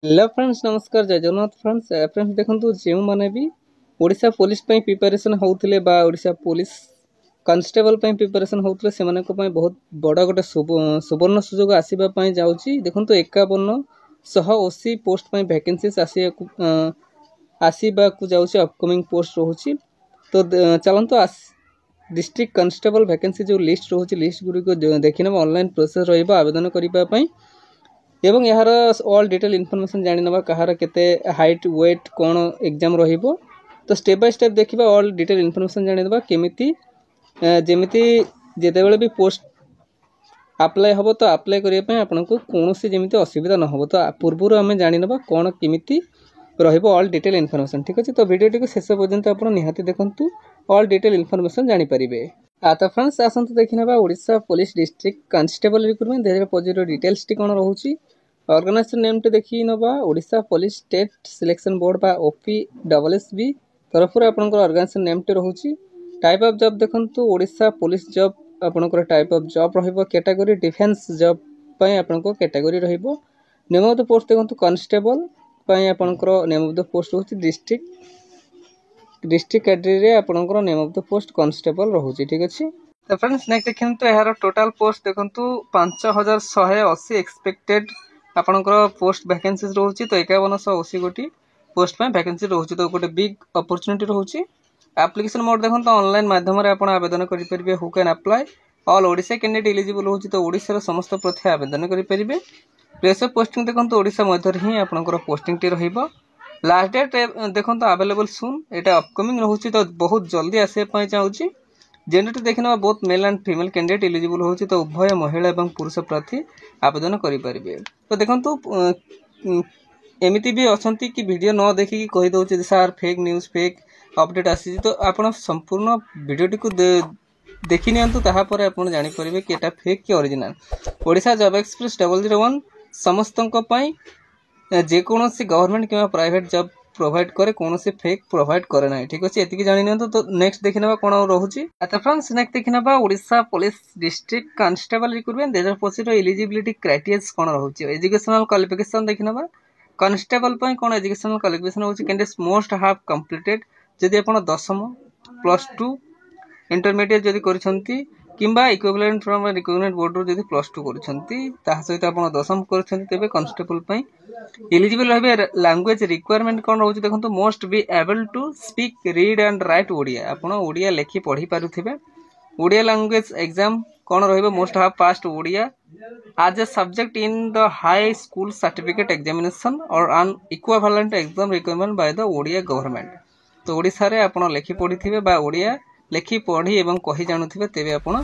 Hello friends, नमस्कार, जय Jagannath. Friends देखंतु जो माने भी ओडिशा पुलिस पई प्रिपरेशन होउथिले बा ओडिशा पुलिस कांस्टेबल पई प्रिपरेशन होउथिले सेमाने को पई बहुत बड़ा गोटे सुवर्ण सुजोग आसीबा पई जाउची। देखंतु 5180 पोस्ट पई वैकेंसीज आसीबा को जाउची, अपकमिंग पोस्ट रहउची। तो चलंतु डिस्ट्रिक्ट कांस्टेबल वैकेंसी जो लिस्ट रहउची, लिस्ट गुडी को देखिनबा ऑनलाइन प्रोसेस रहइबा आवेदन करिबा पई एवं यार ऑल डिटेल इनफॉरमेशन जानि नबा कहार केते हाइट वेट कोन एग्जाम रहिबो। तो स्टेप बाय स्टेप देखिबा, ऑल डिटेल इनफॉरमेशन जानि नबा केमिति जेमिति जेते बेले भी पोस्ट अप्लाई हबो तो अप्लाई करिया पय आपनको कोनोसी जेमिति असुविधा न हबो। तो पूर्वरु हमें जानि नबा कोन केमिति रहिबो ऑल डिटेल इनफॉरमेशन। ठीक अछि, तो वीडियो टिको शेष पर्यंत आपण निहाती देखंतु, ऑल डिटेल इनफॉरमेशन जानि परिबे। तो फ्रेंड्स आसंतु देखिनबा Odisha police district constable recruitment 2025 details टी कोन रहउची। ऑर्गेनाइजेशन नेम टे देखि नबा Odisha police state selection board बा OPSSB तरफ आपनकर ऑर्गेनाइजेशन नेम टे रहउची। टाइप ऑफ जॉब देखंतु ओडिशा पुलिस जॉब आपनकर टाइप ऑफ जॉब रहिबो। कैटेगरी डिफेंस जॉब पय आपनको कैटेगरी रहिबो। नेम ऑफ द पोस्ट देखंतु कांस्टेबल पय आपनकर नेम ऑफ द पोस्ट रहउची डिस्ट्रिक्ट कैटेगरी रे आपनकर name of the post constable रहउची। ठीक अछि। तो फ्रेंड्स नेक्स्ट देखंतु एहार टोटल पोस्ट देखंतु 5180 एक्सपेक्टेड आपनकर पोस्ट वैकेंसीज रहउची। तो 5180 गोटी पोस्ट पे वैकेंसी रहउची। तो गोटे बिग अपॉर्चुनिटी रहउची। एप्लीकेशन मोड देखंतु ऑनलाइन माध्यम रे आपण आवेदन करि परिबे। Who can apply all Odisha candidate eligible रहउची। तो ओडिशा रो समस्त प्रार्थी आवेदन करि परिबे। प्लेस ऑफ पोस्टिंग देखंतु ओडिशा मध्य रे ही आपनकर पोस्टिंग टी रहिबो। लास्ट डेट देखंतु अवेलेबल सून, एटा अपकमिंग रहउची। तो बहुत जल्दी आसे पय चाहूची। जेंडर देखिना both male and female candidate eligible होची। तो उभय महिला एवं पुरुष प्रार्थी आवेदन करि परिबे। तो देखंतु एमिति भी अछंती कि वीडियो न देखि कि कहि दउची sir fake news fake update आसी। तो आपण संपूर्ण वीडियो टी को देखि नियंतु, ताहा परे आपण जानि परिबे कि एटा फेक कि ओरिजिनल। ओडिशा जॉब एक्सप्रेस 001 समस्तंक पई जे कोनोसी गवर्नमेंट किबा प्राइवेट जॉब प्रोवाइड करे, कोनोसी फेक प्रोवाइड करे नाही। ठीक अछि, एतिकी जानि नियंतु। तो नेक्स्ट देखिनबा कोन रहउची। अच्छा फ्रेंड्स नेक्स्ट देखिनबा Odisha police district constable recruitment 2025 रो एलिजिबिलिटी क्राइटेरिया कोन रहउची। एजुकेशनल क्वालिफिकेशन देखिनबा कांस्टेबल पय कोन एजुकेशनल क्वालिफिकेशन होची। कैंडिडेट्स मोस्ट हैव कंप्लीटेड जदि आपण 10th +2 इंटरमीडिएट जदि करछंती किंबा इक्विवेलेंट फ्रॉम रिकॉग्नाइज्ड बोर्ड रो जदि +2 करछंती, ताहा सहित आपण 10th करछंती, तेबे कांस्टेबल पय एलिजिबल रहबे। लैंग्वेज रिक्वायरमेंट कोन रहउची देखंतु, must be able to speak read and write Odia. आपण ओडिया लेखि पढी पारुथिबे। ओडिया लैंग्वेज एग्जाम कोन रहबे, must have passed Odia as a subject in the high school certificate examination or an equivalent exam requirement by the Odia government। तो ओडिसा रे आपण लेखि पढिथिबे बा ओडिया लेखि पढी एवं कहि जानुथिबे, तेबे आपण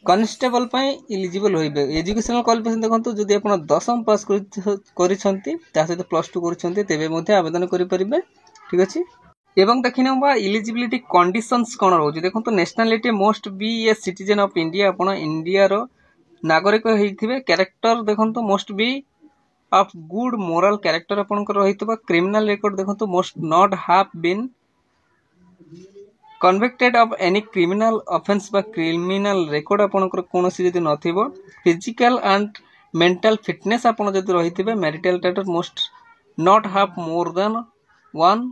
कांस्टेबल पय एलिजिबल होइबे। एजुकेशनल क्वालिफिकेशन देखंतु जदि आपण 10th पास करिसंती, ता सहित +2 करिसंती, तेबे मध्ये आवेदन करि परिबे। ठीक अछि। एवं देखिनबा एलिजिबिलिटी कंडीशंस कोन रहउची। देखंतु nationality must be a citizen of India. आपण इंडिया रो नागरिक होइथिबे। कैरेक्टर देखंतु must be of good moral character आपनकर रहितबा। क्रिमिनल रिकॉर्ड देखंतु must not have been convicted of any criminal offence बा क्रिमिनल रिकॉर्ड आपनकर कोनोसी जदि नथिबो। फिजिकल एंड मेंटल फिटनेस आपन जदि रहितबे। Marital status must not have more than 1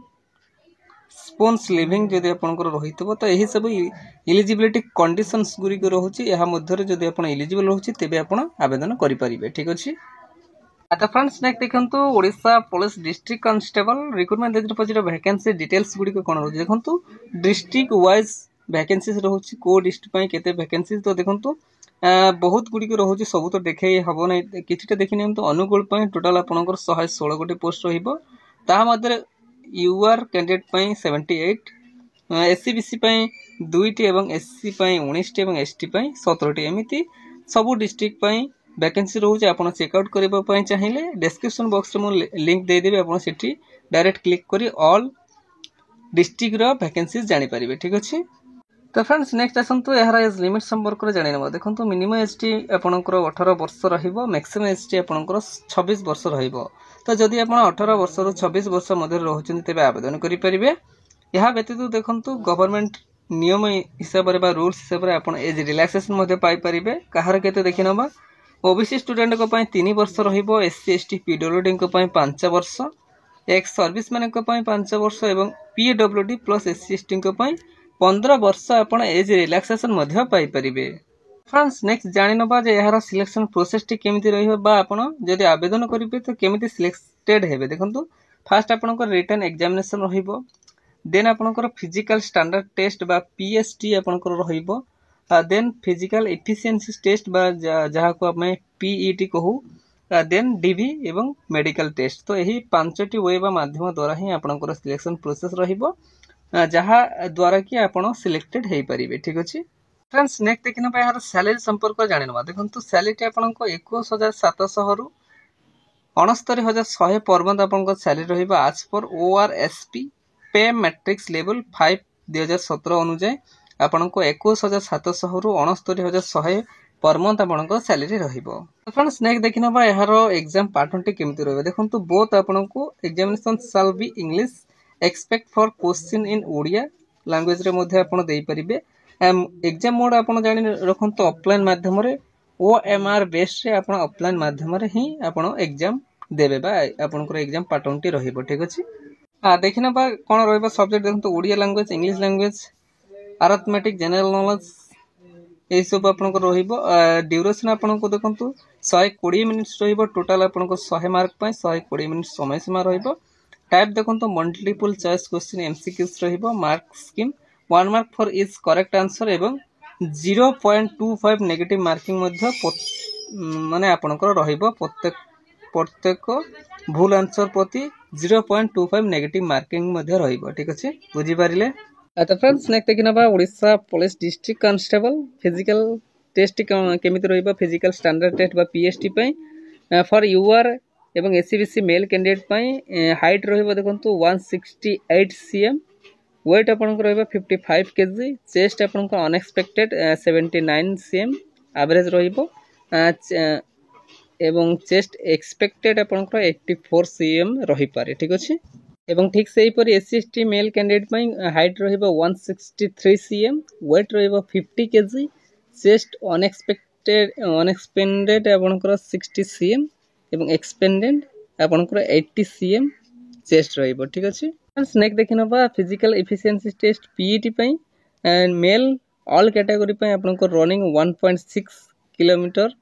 spouse living जदि आपनकर रहितबो। तो एही सब एलिजिबिलिटी कंडीशंस गुरी को रहउची। एहा मध्य रे जदि आपण एलिजिबल रहउची, तेबे आपण आवेदन करि परिबे। ठीक अछि। आता फ्रेंड्स नेक्स्ट देखंतु Odisha police district constable recruitment 2025 vacancy details गुडी को कोन रहउची। देखंतु डिस्ट्रिक्ट वाइज वैकेंसीज रहउची। को डिस्ट्रिक्ट पय केते वैकेंसीज तो देखंतु बहुत गुडी को रहउची। सब तो देखे हबो नै, किछटा देखि नियंतु। अनुगुल पय टोटल आपनकर 116 गोटी पोस्ट रहिबो। ता मध्य यूआर कैंडिडेट पय 78, एससी बीसी पय 2टी एवं एससी पय 19टी एवं एसटी पय 17टी। एमिति सब डिस्ट्रिक्ट पय वैकेंसी रहउची। आपण चेकआउट करबा पय चाहिले डिस्क्रिप्शन बॉक्स रे मो लिंक दे देबे। आपण सेठी डायरेक्ट क्लिक करी ऑल डिस्ट्रिक्ट रो वैकेंसीज जानि परिबे। ठीक अछि। तो फ्रेंड्स नेक्स्ट आसंतु एहार एज लिमिट संपर्क रे जानि नबा। देखंतु मिनिमम एजटी आपनकर 18 वर्ष रहिबो। मैक्सिमम एजटी आपनकर 26 वर्ष रहिबो। तो जदि आपण 18 वर्ष रो 26 वर्ष मध्य रहउछन, तेबे आवेदन करि परिबे। यहा व्यतीत देखंतु गवर्नमेंट नियम हिसाब रे बा रूल्स हिसाब रे आपण एज रिलैक्सेशन मध्ये पाई परिबे। कहार केते देखिनबा ओबीसी स्टूडेंट को 3 वर्ष रहिबो, एससी एसटी पीडब्ल्यूडी को 5 वर्ष, एक्स सर्विस मैन को 5 वर्ष एवं पीडब्ल्यूडी प्लस एससी एसटी को 15 वर्ष आपण एज रिलैक्सेशन मध्य पाई परिबे। फ्रेंड्स नेक्स्ट जानि नबा जे यार सिलेक्शन प्रोसेस टी केमिति रहिबो बा आपण जदि आवेदन करिवे तो केमिति सिलेक्टेड हेबे। देखंतु फास्ट आपण को रिटन एग्जामिनेशन रहिबो, देन आपण को फिजिकल स्टैंडर्ड टेस्ट बा पीएसटी आपण को रहिबो, देन फिजिकल एफिशिएंसी टेस्ट बा जहा को हमें पीईटी कहू, देन डीवी एवं मेडिकल टेस्ट। तो यही 5टी वे बा माध्यम द्वारा ही आपण सिलेक्शन प्रोसेस रहिबो जहा द्वारा कि आपण सिलेक्टेड हेई परिबे। ठीक अछि फ्रेंड्स नेक्स्ट देखिना बा यार सैलरी संपर्क जानि नबा। देखंतु सैलरी आपण को 21700 रु 69100 पर मंथ आपण को सैलरी रहिबो आज पर ओआरएसपी पे मैट्रिक्स लेवल 5 2017 अनुसार आपण को 21700 रु 69100 पर मंथ आपण को सैलरी रहिबो। फ्रेंड्स नेक्स्ट देखिना बा यार एग्जाम पैटर्न टी केमिति रहबे। देखंतु बोथ आपण को examination shall be English expect for question in Odia language रे मध्ये आपण देई परिबे। एग्जाम मोड आपण जानि रखंतु ऑफलाइन माध्यम रे ओएमआर बेस्ड रे आपण ऑफलाइन माध्यम रे ही आपण एग्जाम देबे बा आपण को एग्जाम पैटर्न टी रहिबो। ठीक अछि देखिना बा कोन रहबो सब्जेक्ट। देखंतु Odia language, English language, arithmetic, general knowledge ए सब आपण को रहिबो। ड्यूरेशन आपण को देखंतु 120 मिनिट्स रहिबो। टोटल आपण को 100 मार्क पय 120 मिनिट समय सीमा रहिबो। टाइप देखंतु मल्टीपल चॉइस क्वेश्चन एमसीक्यूज रहिबो। Mark scheme 1 mark for each correct answer एवं 0.25 नेगेटिव मार्किंग मध्ये माने आपण को रहिबो। प्रत्येक भूल आंसर प्रति 0.25 नेगेटिव मार्किंग मध्ये रहिबो। ठीक अछि बुझी पारिले। तो फ्रेंड्स नेक्स्ट देखिना बा Odisha police district constable physical test केमिति रहिबो। फिजिकल स्टैंडर्ड टेस्ट बा पीएसटी पय फॉर यूआर एवं एससीबीसी मेल कैंडिडेट पय हाइट रहिबो। देखंतु 168 सीएम, वेट आपन को रहिबो 55 केजी, चेस्ट आपन को अनएक्सपेक्टेड 79 सीएम एवरेज रहिबो एवं चेस्ट एक्सपेक्टेड आपन को 84 सीएम रहि पारे। ठीक अछि एवं ठीक से पर एससी मेल कैंडिडेट पय हाइट रहिबो 163 सीएम, वेट रहिबो 50 केजी, चेस्ट अनएक्सपेंडेड आपन को 60 सीएम एवं एक्सपेंडेड आपन को 80 सीएम चेस्ट रहिबो। ठीक अछि नेक्स्ट देखिना बा फिजिकल एफिशिएंसी टेस्ट पीईटी पय एंड मेल ऑल कैटेगरी पय आपन को रनिंग 1.6 किलोमीटर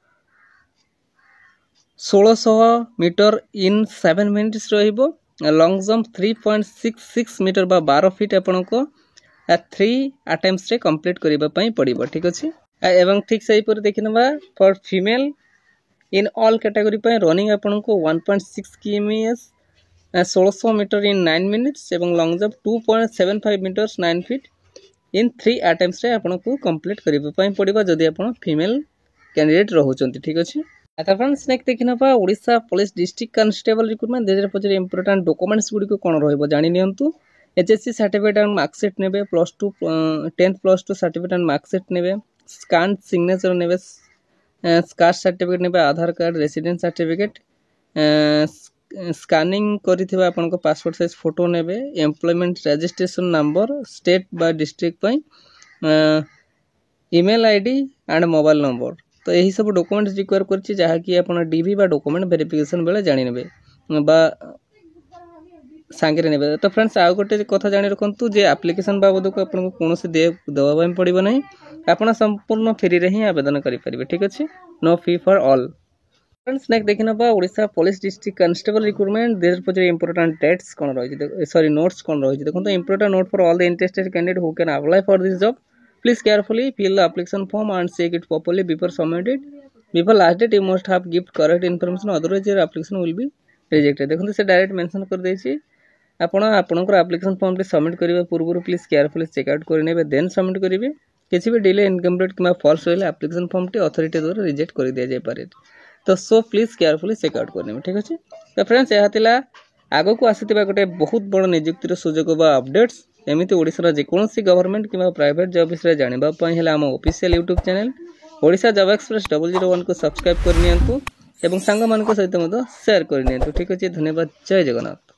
1600 मीटर इन 7 मिनिट्स रहिबो। लॉन्ग जंप 3.66 मीटर बा 12 फीट आपन को 3 अटेम्प्ट्स रे कंप्लीट करिबा पय पड़िबो। ठीक अछि एवं ठीक सही पर देखिना बा for female in all category पय रनिंग आपन को 1.6 किलोमीटर 1600 मीटर इन 9 मिनिट्स एवं long jump 2.75 metres 9 feet in 3 attempts रे आपन को कंप्लीट करिबा पय पड़िबो जदि आपन फीमेल कैंडिडेट रहउचंती। ठीक अछि आता फ्रेंड्स नेक्स्ट देखिना बा Odisha police district constable recruitment 2025 important documents गुडी को कोन रहइबो जानि नियंतु। एचएससी सर्टिफिकेट एंड मार्कशीट नेबे, plus 2 10th plus 2 certificate and marksheet नेबे, स्कैन सिग्नेचर नेबे, कास्ट सर्टिफिकेट नेबे, Aadhaar card, residence certificate, scanning करिथिबा आपन को पासपोर्ट साइज फोटो नेबे, एम्प्लॉयमेंट रजिस्ट्रेशन नंबर स्टेट बा डिस्ट्रिक्ट पय, email ID and mobile number. तो यही सब डॉक्यूमेंट्स रिक्वायर करछि जहा कि आपन डीवी बा डॉक्यूमेंट वेरिफिकेशन बेले जानि नेबे बा सांगे नेबे। तो फ्रेंड्स आ गोटे कथा जानि रखंतु जे एप्लीकेशन बाबद को आपन को कोनोसे देवा पय पड़िबो नै, आपन संपूर्ण फ्री रे ही आवेदन करि परिबे। ठीक अछि no fee for all. Friends next देखिना बा Odisha police district constable recruitment 2025 important dates कोन रहिछि सॉरी नोट्स कोन रहिछि। देखंतु important note for all the interested candidate who can apply for this job, please carefully fill the application form and check it properly before submitted. Before last date you must have given correct information, otherwise your application will be rejected। देखंतु से direct mention कर देछि आपण आपनकर application form रे submit करिबा पूर्व please carefully check out करि नेबे देन सबमिट करिवे। किछि भी डिले इनकम्प्लीट किबा फॉल्स रहले एप्लीकेशन फॉर्म टी अथॉरिटी द्वारा रिजेक्ट कर दिया जाय पारे। तो so please carefully check out कर नेबे। ठीक अछि तो फ्रेंड्स यहा तिला आगो को आसीतिबा गोटे बहुत बड़ नियुक्तिर सुजोग बा अपडेट्स एमिति ओडिसा जे कोनोसी गवर्नमेंट किबा प्राइवेट जॉब विषय जानिबा पय हेला हम official YouTube channel Odisha job express 001 को सब्सक्राइब कर नियंतु एवं संग मान को सहित मदो शेयर कर नियंतु। ठीक अछि धन्यवाद। जय जगन्नाथ।